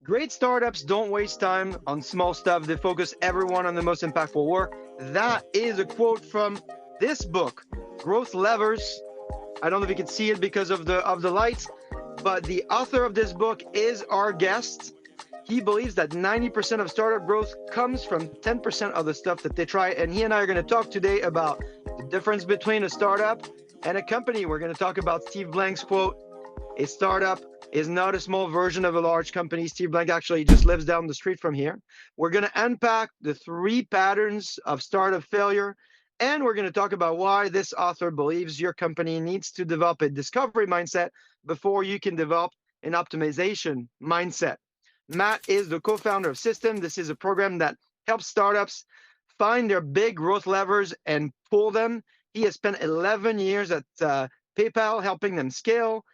Great startups don't waste time on small stuff. They focus everyone on the most impactful work. That is a quote from this book, Growth Levers. I don't know if you can see it because of the lights, but the author of this book is our guest. He believes that 90% of startup growth comes from 10% of the stuff that they try. And he and I are going to talk today about the difference between a startup and a company. We're going to talk about Steve Blank's quote, a startup is not a small version of a large company. Steve Blank actually just lives down the street from here. We're going to unpack the 3 patterns of startup failure, and we're going to talk about why this author believes your company needs to develop a discovery mindset before you can develop an optimization mindset. Matt is the co-founder of System. This is a program that helps startups find their big growth levers and pull them. He has spent 11 years at PayPal helping them scale.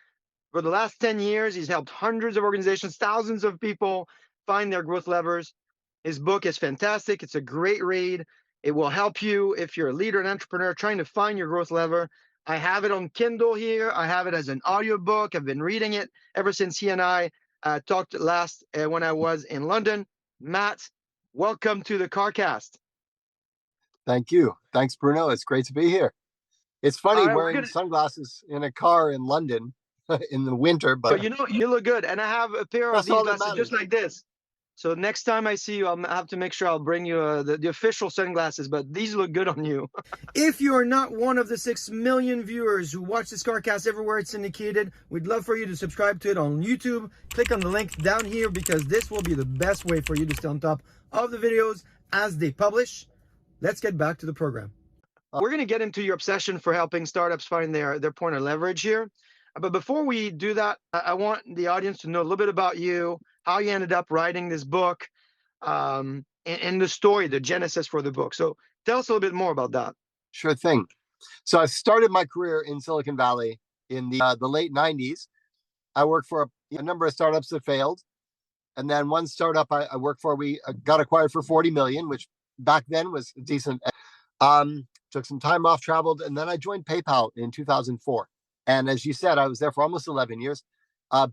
For the last 10 years, he's helped hundreds of organizations, thousands of people find their growth levers. His book is fantastic. It's a great read. It will help you if you're a leader and entrepreneur trying to find your growth lever. I have it on Kindle here. I have it as an audiobook. I've been reading it ever since he and I talked last when I was in London. Matt, welcome to the CarCast. Thank you. Thanks, Bruno. It's great to be here. It's funny wearing sunglasses in a car in London in the winter, but you know, you look good. And I have a pair of these glasses just like this. So next time I see you, I'll have to make sure I'll bring you the official sunglasses, but these look good on you. If you are not one of the 6 million viewers who watch this CarCast everywhere it's syndicated, we'd love for you to subscribe to it on YouTube. Click on the link down here because this will be the best way for you to stay on top of the videos as they publish. Let's get back to the program. We're going to get into your obsession for helping startups find their point of leverage here. But before we do that, I want the audience to know a little bit about you, how you ended up writing this book, and the story, the genesis for the book. So tell us a little bit more about that. Sure thing. So I started my career in Silicon Valley in the late 90s. I worked for a number of startups that failed. And then one startup I worked for, we got acquired for 40 million, which back then was decent. Took some time off, traveled, and then I joined PayPal in 2004. And as you said, I was there for almost 11 years,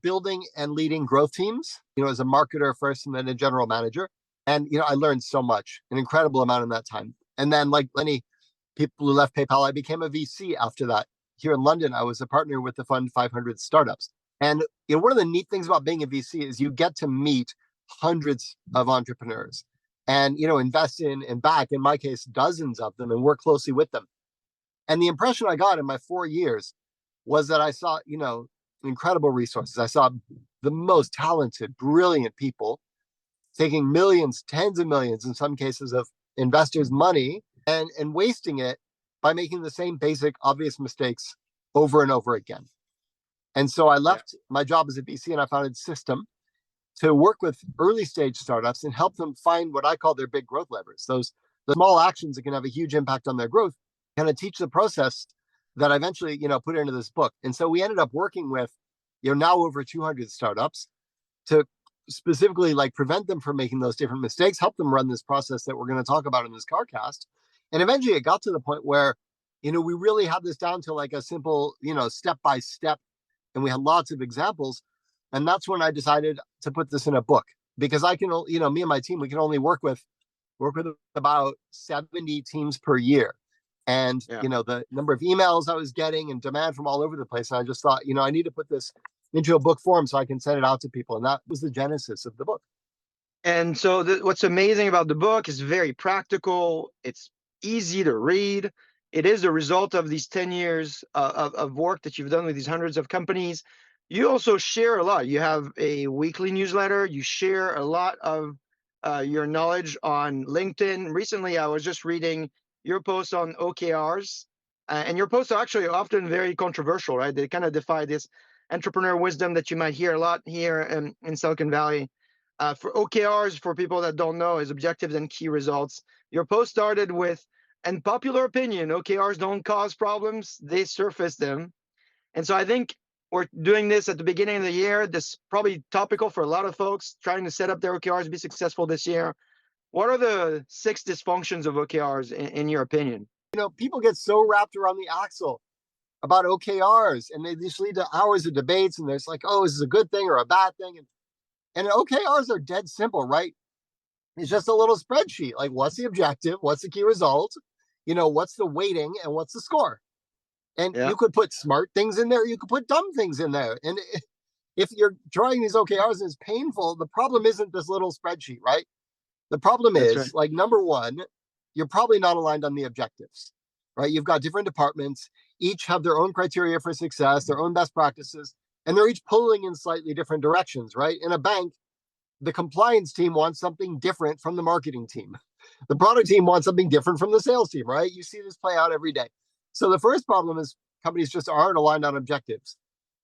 building and leading growth teams, as a marketer first and then a general manager. And, I learned so much, an incredible amount in that time. And then like many people who left PayPal, I became a VC after that. Here in London, I was a partner with the fund 500 Startups. And one of the neat things about being a VC is you get to meet hundreds of entrepreneurs and, invest in and back, in my case, dozens of them and work closely with them. And the impression I got in my 4 years was that I saw, incredible resources. I saw the most talented, brilliant people taking millions, tens of millions, in some cases, of investors' money and wasting it by making the same basic, obvious mistakes over and over again. And so I left my job as a VC and I founded System to work with early stage startups and help them find what I call their big growth levers. Those the small actions that can have a huge impact on their growth, kind of teach the process that I eventually, put into this book. And so we ended up working with, now over 200 startups to specifically prevent them from making those different mistakes, help them run this process that we're going to talk about in this CarCast. And eventually it got to the point where, we really had this down to a simple, step by step. And we had lots of examples. And that's when I decided to put this in a book, because I can, me and my team, we can only work with about 70 teams per year. And, the number of emails I was getting and demand from all over the place. And I just thought, I need to put this into a book form so I can send it out to people. And that was the genesis of the book. And so what's amazing about the book is very practical. It's easy to read. It is the result of these 10 years of work that you've done with these hundreds of companies. You also share a lot. You have a weekly newsletter. You share a lot of your knowledge on LinkedIn. Recently, I was just reading your posts on OKRs, and your posts are actually often very controversial, right? They kind of defy this entrepreneur wisdom that you might hear a lot here in Silicon Valley. For OKRs, for people that don't know, is objectives and key results. Your post started with, and popular opinion, OKRs don't cause problems, they surface them. And so I think we're doing this at the beginning of the year. This is probably topical for a lot of folks trying to set up their OKRs, be successful this year. What are the 6 dysfunctions of OKRs in your opinion? People get so wrapped around the axle about OKRs, and they just lead to hours of debates. And there's oh, is this a good thing or a bad thing? And And OKRs are dead simple, right? It's just a little spreadsheet. Like, what's the objective? What's the key result? What's the weighting and what's the score? And Yeah, you could put smart things in there. You could put dumb things in there. And if you're drawing these OKRs and it's painful, the problem isn't this little spreadsheet, right? The problem that's right. is, like, number one, you're probably not aligned on the objectives, right? You've got different departments, each have their own criteria for success, their own best practices, and they're each pulling in slightly different directions, right? In a bank, the compliance team wants something different from the marketing team. The product team wants something different from the sales team, right? You see this play out every day. So the first problem is companies just aren't aligned on objectives.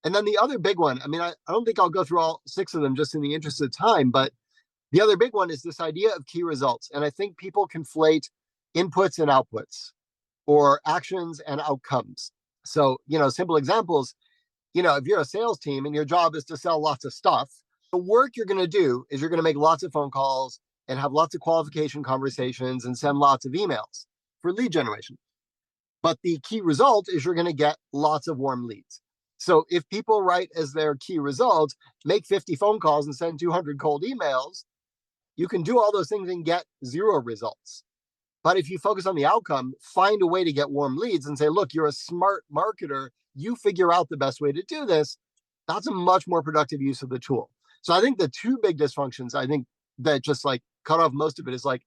And then the other big one, I mean, I don't think I'll go through all 6 of them just in the interest of time, but the other big one is this idea of key results. And I think people conflate inputs and outputs or actions and outcomes. So, simple examples, if you're a sales team and your job is to sell lots of stuff, the work you're going to do is you're going to make lots of phone calls and have lots of qualification conversations and send lots of emails for lead generation. But the key result is you're going to get lots of warm leads. So if people write as their key result, make 50 phone calls and send 200 cold emails, you can do all those things and get 0 results. But if you focus on the outcome, find a way to get warm leads and say, look, you're a smart marketer, you figure out the best way to do this, that's a much more productive use of the tool. So I think the 2 big dysfunctions, I think that just like cut off most of it is like,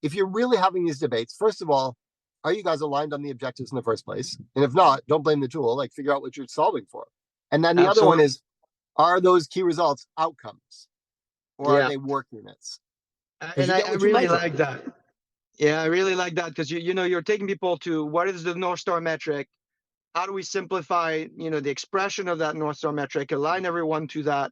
if you're really having these debates, first of all, are you guys aligned on the objectives in the first place? And if not, don't blame the tool, like figure out what you're solving for. And then the other one Absolutely. is, are those key results outcomes or are Yeah. they work units? Because And you I, get I what you really measure. like that. Yeah, I really like that because you're taking people to what is the Northstar metric? How do we simplify, the expression of that Northstar metric, align everyone to that,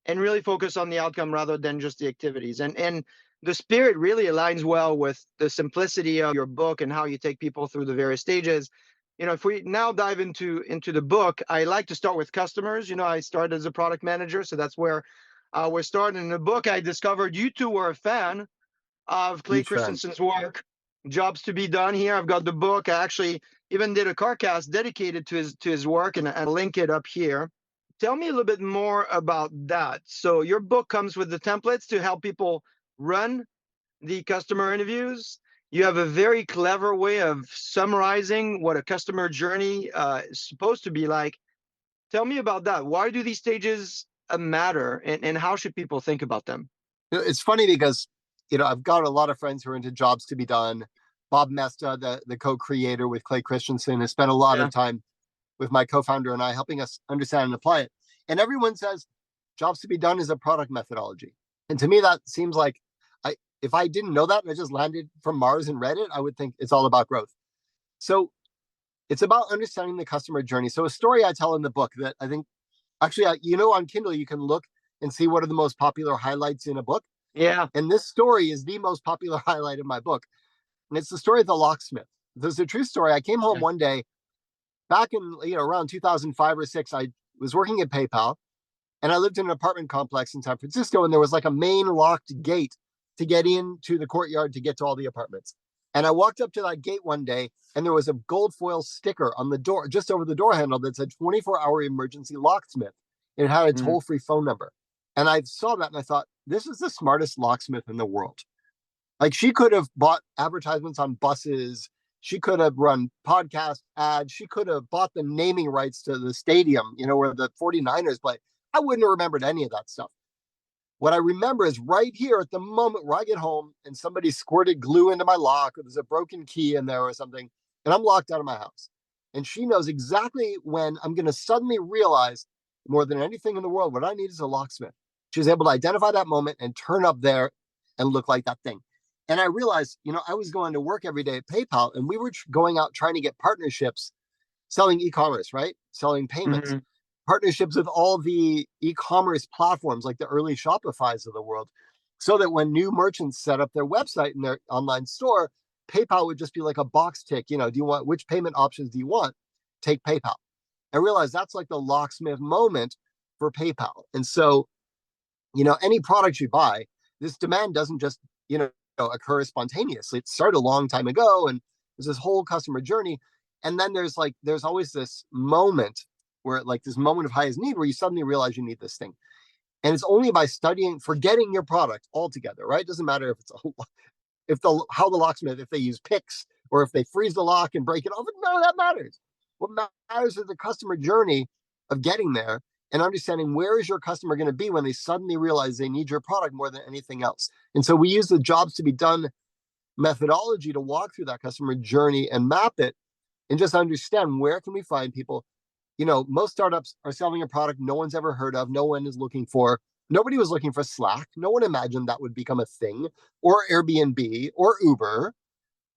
and really focus on the outcome rather than just the activities. And the spirit really aligns well with the simplicity of your book and how you take people through the various stages. If we now dive into the book, I like to start with customers. I started as a product manager, so that's where we're starting. In the book, I discovered you two were a fan of Clay Huge fan. Christensen's work. Jobs to be done here. I've got the book. I actually even did a CarCast dedicated to his work, and I link it up here. Tell me a little bit more about that. So your book comes with the templates to help people run the customer interviews. You have a very clever way of summarizing what a customer journey is supposed to be like. Tell me about that. Why do these stages matter, and how should people think about them? It's funny because, I've got a lot of friends who are into jobs to be done. Bob Mesta, the co-creator with Clay Christensen, has spent a lot Yeah. of time with my co-founder and I helping us understand and apply it. And everyone says jobs to be done is a product methodology. And to me, that seems like if I didn't know that and I just landed from Mars and read it, I would think it's all about growth. So it's about understanding the customer journey. So a story I tell in the book that I think actually, on Kindle, you can look and see what are the most popular highlights in a book. Yeah. And this story is the most popular highlight in my book. And it's the story of the locksmith. There's a true story. I came home Okay. one day back in, around 2005 or 6. I was working at PayPal and I lived in an apartment complex in San Francisco. And there was like a main locked gate to get into the courtyard to get to all the apartments. And I walked up to that gate one day and there was a gold foil sticker on the door, just over the door handle, that said 24-hour emergency locksmith. It had a Mm. toll-free phone number. And I saw that and I thought, this is the smartest locksmith in the world. Like, she could have bought advertisements on buses. She could have run podcast ads. She could have bought the naming rights to the stadium, where the 49ers play. I wouldn't have remembered any of that stuff. What I remember is right here at the moment where I get home and somebody squirted glue into my lock, or there's a broken key in there or something, and I'm locked out of my house. And she knows exactly when I'm going to suddenly realize, more than anything in the world, what I need is a locksmith. She's able to identify that moment and turn up there and look like that thing. And I realized, I was going to work every day at PayPal, and we were going out trying to get partnerships selling e-commerce, right? Selling payments. Mhm. Partnerships with all the e-commerce platforms like the early Shopifys of the world, so that when new merchants set up their website and their online store, PayPal would just be like a box tick. Do you want, which payment options do you want? Take PayPal. I realized that's like the locksmith moment for PayPal. And so, any product you buy, this demand doesn't just, occur spontaneously. It started a long time ago, and there's this whole customer journey. And then there's always this moment where, like, this moment of highest need where you suddenly realize you need this thing. And it's only by forgetting your product altogether, right? It doesn't matter if it's how the locksmith, if they use picks or if they freeze the lock and break it off, none of that matters. What matters is the customer journey of getting there and understanding where is your customer going to be when they suddenly realize they need your product more than anything else. And so we use the jobs to be done methodology to walk through that customer journey and map it and just understand where can we find people. Most startups are selling a product no one's ever heard of, no one is looking for. Nobody was looking for Slack. No one imagined that would become a thing, or Airbnb or Uber.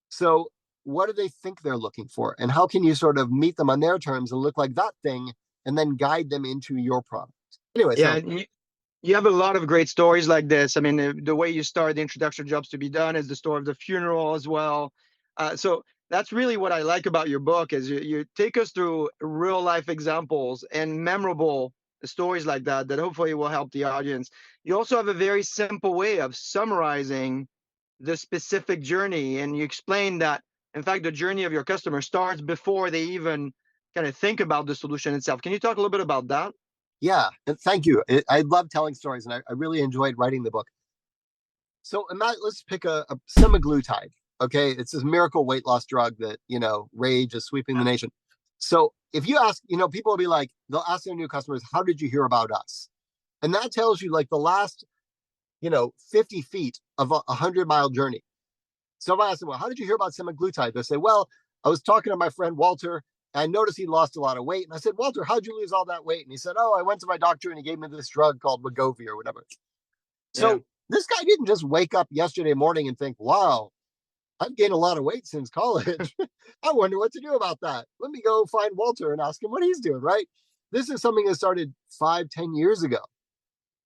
So what do they think they're looking for? And how can you sort of meet them on their terms and look like that thing and then guide them into your product? Anyway, Yeah, you have a lot of great stories like this. I mean, the way you start the introduction jobs to be done is the story of the funeral as well. So that's really what I like about your book is you take us through real life examples and memorable stories like that hopefully will help the audience. You also have a very simple way of summarizing the specific journey, and you explain that in fact the journey of your customer starts before they even kind of think about the solution itself. Can you talk a little bit about that? Yeah, and thank you. I love telling stories, and I really enjoyed writing the book. So let's pick a semaglutide. Okay, it's this miracle weight loss drug that rage is sweeping the nation. So if you ask, people will be like, they'll ask their new customers, "How did you hear about us?" And that tells you like the last 50 feet of a 100-mile journey. So if I ask them, "Well, how did you hear about semaglutide?" They say, "Well, I was talking to my friend Walter. I noticed he lost a lot of weight." And I said, "Walter, how'd you lose all that weight?" And he said, "Oh, I went to my doctor and he gave me this drug called Wegovy or whatever." Yeah. So this guy didn't just wake up yesterday morning and think, "Wow, I've gained a lot of weight since college. I wonder what to do about that. Let me go find Walter and ask him what he's doing," right? This is something that started 5-10 years ago.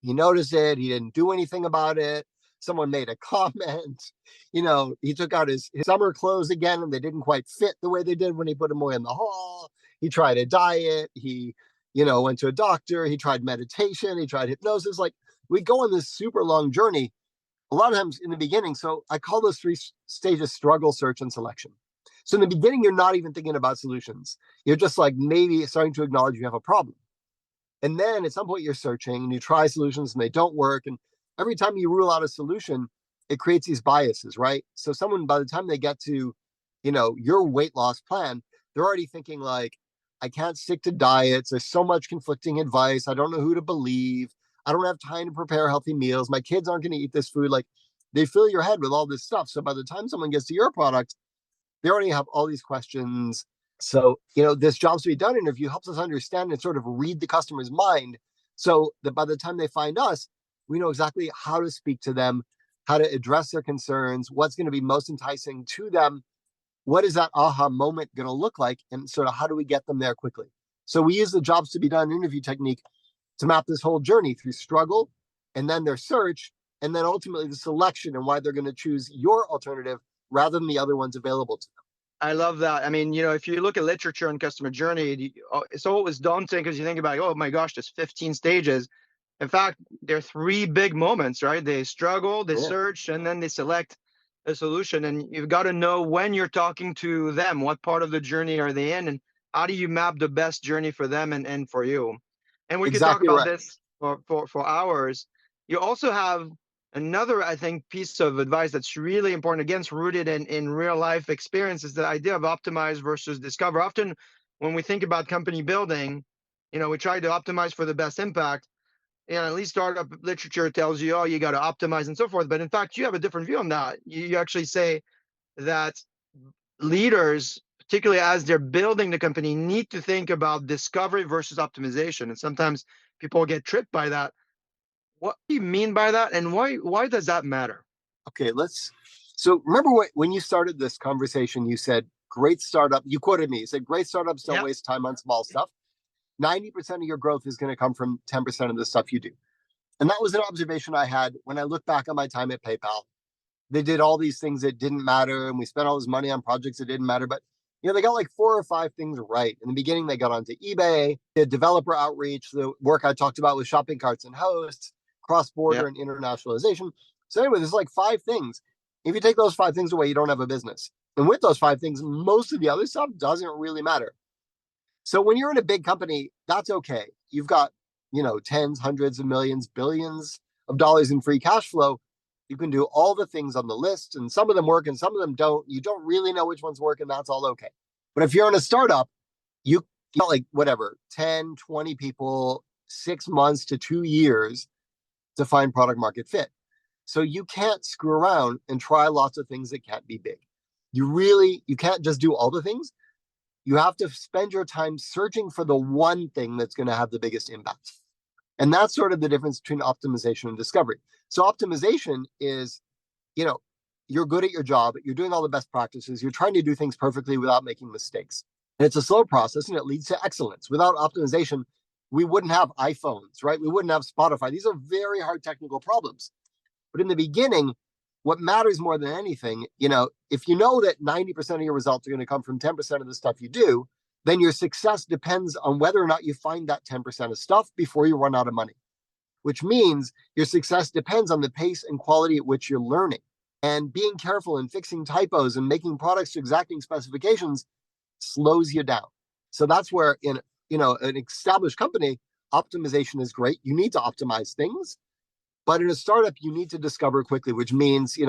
He noticed it. He didn't do anything about it. Someone made a comment. He took out his summer clothes again and they didn't quite fit the way they did when he put them away in the hall. He tried a diet. He, went to a doctor. He tried meditation. He tried hypnosis. Like we go on this super long journey a lot of times in the beginning. So I call those 3 stages: struggle, search, and selection. So in the beginning, you're not even thinking about solutions. You're just like maybe starting to acknowledge you have a problem. And then at some point you're searching and you try solutions and they don't work. And every time you rule out a solution, it creates these biases, right? So someone, by the time they get to, your weight loss plan, they're already thinking like, I can't stick to diets. There's so much conflicting advice. I don't know who to believe. I don't have time to prepare healthy meals. My kids aren't going to eat this food. Like they fill your head with all this stuff. So by the time someone gets to your product, they already have all these questions. So, this jobs to be done interview helps us understand and sort of read the customer's mind so that by the time they find us, we know exactly how to speak to them, how to address their concerns, what's going to be most enticing to them, what is that aha moment going to look like, and sort of how do we get them there quickly. So we use the jobs to be done interview technique to map this whole journey through struggle and then their search and then ultimately the selection and why they're going to choose your alternative rather than the other ones available to them. I love that. I mean, if you look at literature on customer journey, it's always daunting because you think about, oh my gosh, there's 15 stages. In fact, there are 3 big moments, right? They struggle, they search, and then they select a solution. And you've got to know when you're talking to them, what part of the journey are they in, and how do you map the best journey for them and for you. And we could talk Exactly about right. this for hours. You also have another, I think, piece of advice that's really important, again, it's rooted in real life experience, is the idea of optimize versus discover. Often when we think about company building, we try to optimize for the best impact. At least startup literature tells you, oh, you got to optimize and so forth. But in fact, you have a different view on that. You actually say that leaders, particularly as they're building the company, need to think about discovery versus optimization. And sometimes people get tripped by that. What do you mean by that? And why does that matter? Okay, so remember when you started this conversation, you said, great startup, you quoted me, you said, great startups don't waste time on small stuff. 90% of your growth is going to come from 10% of the stuff you do. And that was an observation I had when I look back on my time at PayPal. They did all these things that didn't matter, and we spent all this money on projects that didn't matter. But they got like 4 or 5 things right. In the beginning, they got onto eBay, did developer outreach, the work I talked about with shopping carts and hosts, cross-border and internationalization. So anyway, there's like 5 things. If you take those 5 things away, you don't have a business. And with those 5 things, most of the other stuff doesn't really matter. So when you're in a big company, that's okay. You've got, tens, hundreds of millions, billions of dollars in free cash flow. You can do all the things on the list, and some of them work and some of them don't. You don't really know which ones work, and that's all okay. But if you're in a startup, you got like whatever, 10, 20 people, 6 months to 2 years to find product market fit. So you can't screw around and try lots of things that can't be big. You can't just do all the things. You have to spend your time searching for the one thing that's going to have the biggest impact. And that's sort of the difference between optimization and discovery. So optimization is, you're good at your job, you're doing all the best practices, you're trying to do things perfectly without making mistakes. And it's a slow process and it leads to excellence. Without optimization, we wouldn't have iPhones, right? We wouldn't have Spotify. These are very hard technical problems. But in the beginning, what matters more than anything, if you know that 90% of your results are going to come from 10% of the stuff you do, then your success depends on whether or not you find that 10% of stuff before you run out of money, which means your success depends on the pace and quality at which you're learning. And being careful and fixing typos and making products to exacting specifications slows you down. So that's where in an established company, optimization is great. You need to optimize things. But in a startup, you need to discover quickly, which means,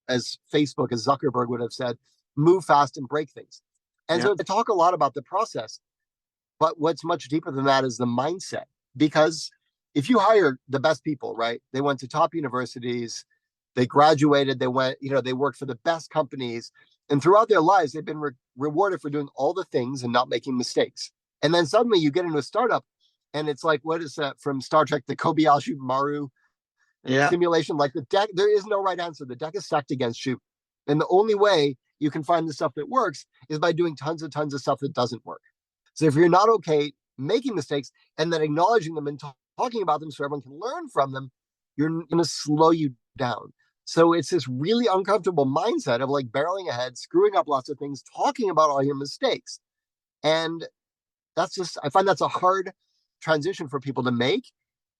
as Facebook, as Zuckerberg would have said, move fast and break things. And so I talk a lot about the process, but what's much deeper than that is the mindset. Because if you hire the best people, right, they went to top universities, they graduated, they worked for the best companies, and throughout their lives, they've been rewarded for doing all the things and not making mistakes. And then suddenly you get into a startup, and it's like, what is that from Star Trek, the Kobayashi Maru simulation? Like the deck, there is no right answer. The deck is stacked against you. And the only way you can find the stuff that works is by doing tons of stuff that doesn't work. So if you're not okay making mistakes and then acknowledging them and talking about them so everyone can learn from them, you're going to slow you down. So it's this really uncomfortable mindset of like barreling ahead, screwing up lots of things, talking about all your mistakes. And I find that's a hard transition for people to make.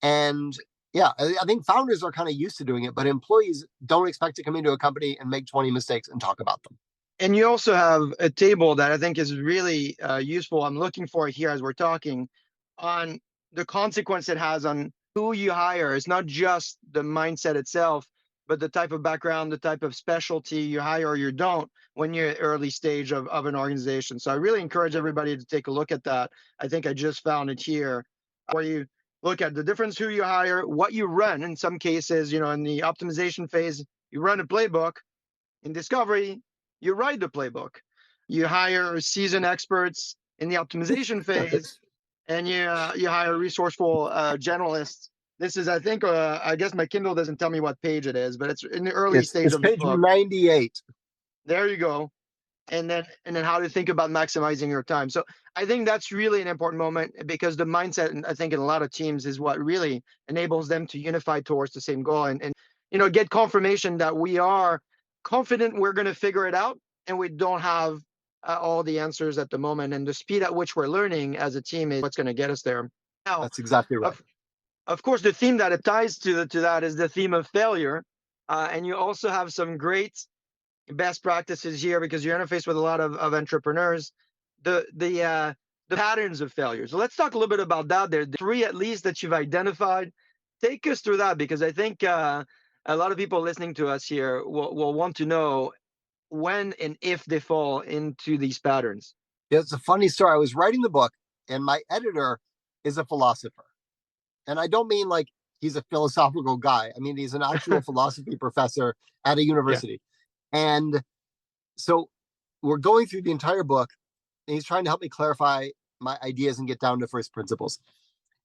And yeah, I think founders are kind of used to doing it, but employees don't expect to come into a company and make 20 mistakes and talk about them. And you also have a table that I think is really useful. I'm looking for it here as we're talking on the consequence it has on who you hire. It's not just the mindset itself, but the type of background, the type of specialty you hire or you don't when you're early stage of an organization. So I really encourage everybody to take a look at that. I think I just found it here, where you look at the difference who you hire, what you run. In some cases, in the optimization phase, you run a playbook. In discovery, you write the playbook. You hire seasoned experts in the optimization phase, and you hire resourceful generalists. This is, I think, I guess my Kindle doesn't tell me what page it is, but it's in the early stage of the book. It's page 98. There you go. And then how to think about maximizing your time. So I think that's really an important moment, because the mindset, I think, in a lot of teams is what really enables them to unify towards the same goal and get confirmation that we are confident we're going to figure it out, and we don't have all the answers at the moment. And the speed at which we're learning as a team is what's going to get us there. Now, that's exactly right. Of course, the theme that it ties to that is the theme of failure. And you also have some great best practices here, because you interface with a lot of entrepreneurs, the patterns of failure. So let's talk a little bit about that. There are 3 at least that you've identified. Take us through that, because I think a lot of people listening to us here will want to know when and if they fall into these patterns. Yeah, it's a funny story. I was writing the book, and my editor is a philosopher. And I don't mean like he's a philosophical guy. I mean, he's an actual philosophy professor at a university. Yeah. And so we're going through the entire book, and he's trying to help me clarify my ideas and get down to first principles.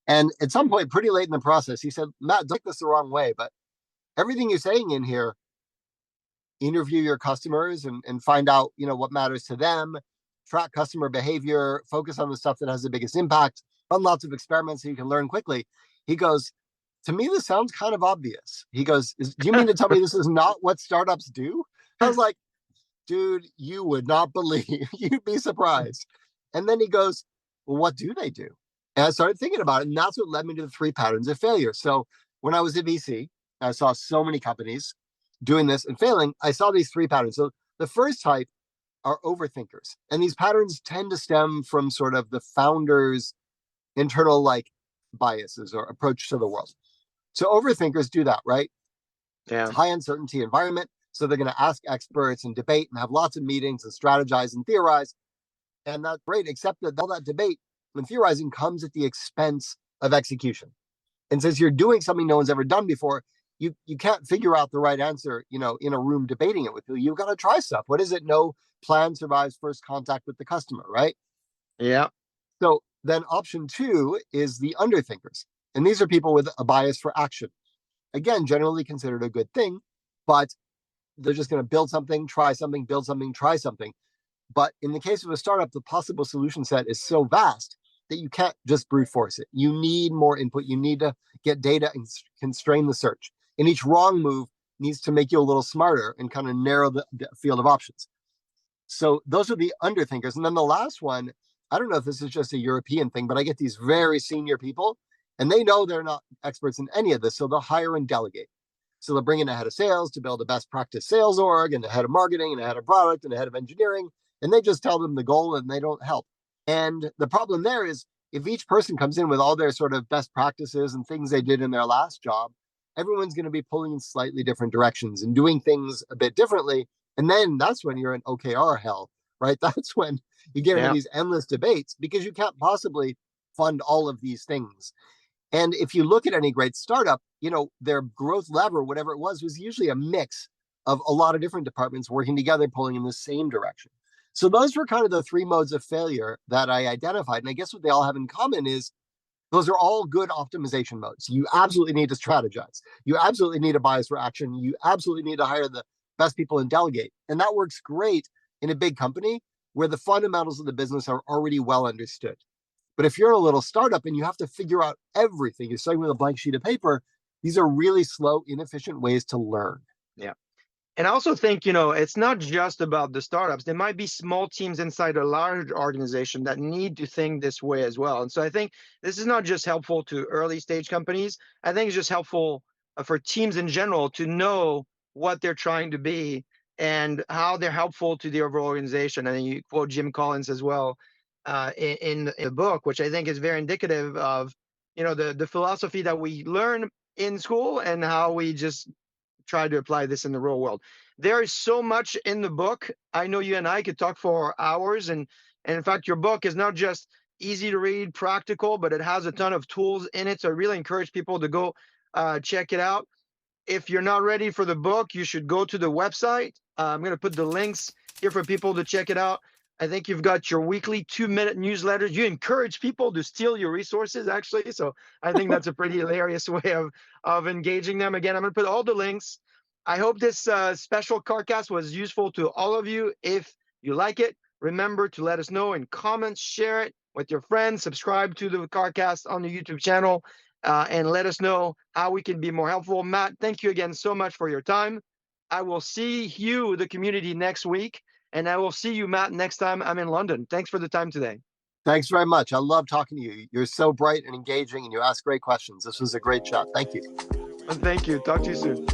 And at some point, pretty late in the process, he said, Matt, don't take this the wrong way, but everything you're saying in here, interview your customers and find out, what matters to them, track customer behavior, focus on the stuff that has the biggest impact, run lots of experiments so you can learn quickly. He goes, to me, this sounds kind of obvious. He goes, do you mean to tell me this is not what startups do? I was like, dude, you would not believe, you'd be surprised. And then he goes, well, what do they do? And I started thinking about it, and that's what led me to the 3 patterns of failure. So when I was at VC, I saw so many companies doing this and failing. I saw these 3 patterns. So the first type are overthinkers. And these patterns tend to stem from sort of the founder's internal biases or approach to the world. So overthinkers do that, right? Yeah. High uncertainty environment. So they're going to ask experts and debate and have lots of meetings and strategize and theorize. And that's great, except that all that debate and theorizing comes at the expense of execution. And since you're doing something no one's ever done before, you can't figure out the right answer, in a room debating it with you. You've got to try stuff. What is it? No plan survives first contact with the customer, right? Yeah. So then option 2 is the underthinkers. And these are people with a bias for action. Again, generally considered a good thing, but they're just going to build something, try something, build something, try something. But in the case of a startup, the possible solution set is so vast that you can't just brute force it. You need more input. You need to get data and constrain the search. And each wrong move needs to make you a little smarter and kind of narrow the field of options. So those are the underthinkers. And then the last one, I don't know if this is just a European thing, but I get these very senior people and they know they're not experts in any of this. So they'll hire and delegate. So they'll bring in a head of sales to build a best practice sales org and a head of marketing and a head of product and a head of engineering. And they just tell them the goal and they don't help. And the problem there is if each person comes in with all their sort of best practices and things they did in their last job, everyone's going to be pulling in slightly different directions and doing things a bit differently. And then that's when you're in OKR hell, right? That's when you get into these endless debates because you can't possibly fund all of these things. And if you look at any great startup, their growth lever, whatever it was usually a mix of a lot of different departments working together, pulling in the same direction. So those were kind of the 3 modes of failure that I identified. And I guess what they all have in common is those are all good optimization modes. You absolutely need to strategize. You absolutely need a bias for action. You absolutely need to hire the best people and delegate. And that works great in a big company where the fundamentals of the business are already well understood. But if you're a little startup and you have to figure out everything, you're starting with a blank sheet of paper, these are really slow, inefficient ways to learn. Yeah. And I also think, it's not just about the startups. There might be small teams inside a large organization that need to think this way as well. And so I think this is not just helpful to early stage companies. I think it's just helpful for teams in general to know what they're trying to be and how they're helpful to the overall organization. And you quote Jim Collins as well in the book, which I think is very indicative of, the philosophy that we learn in school and how we just try to apply this in the real world. There is so much in the book. I know you and I could talk for hours. And in fact, your book is not just easy to read, practical, but it has a ton of tools in it. So I really encourage people to go check it out. If you're not ready for the book, you should go to the website. I'm going to put the links here for people to check it out. I think you've got your weekly 2-minute newsletters. You encourage people to steal your resources, actually. So I think that's a pretty hilarious way of engaging them. Again, I'm going to put all the links. I hope this special CarCast was useful to all of you. If you like it, remember to let us know in comments, share it with your friends, subscribe to the CarCast on the YouTube channel, and let us know how we can be more helpful. Matt, thank you again so much for your time. I will see you, the community, next week. And I will see you, Matt, next time I'm in London. Thanks for the time today. Thanks very much. I love talking to you. You're so bright and engaging, and you ask great questions. This was a great chat. Thank you. And thank you. Talk to you soon.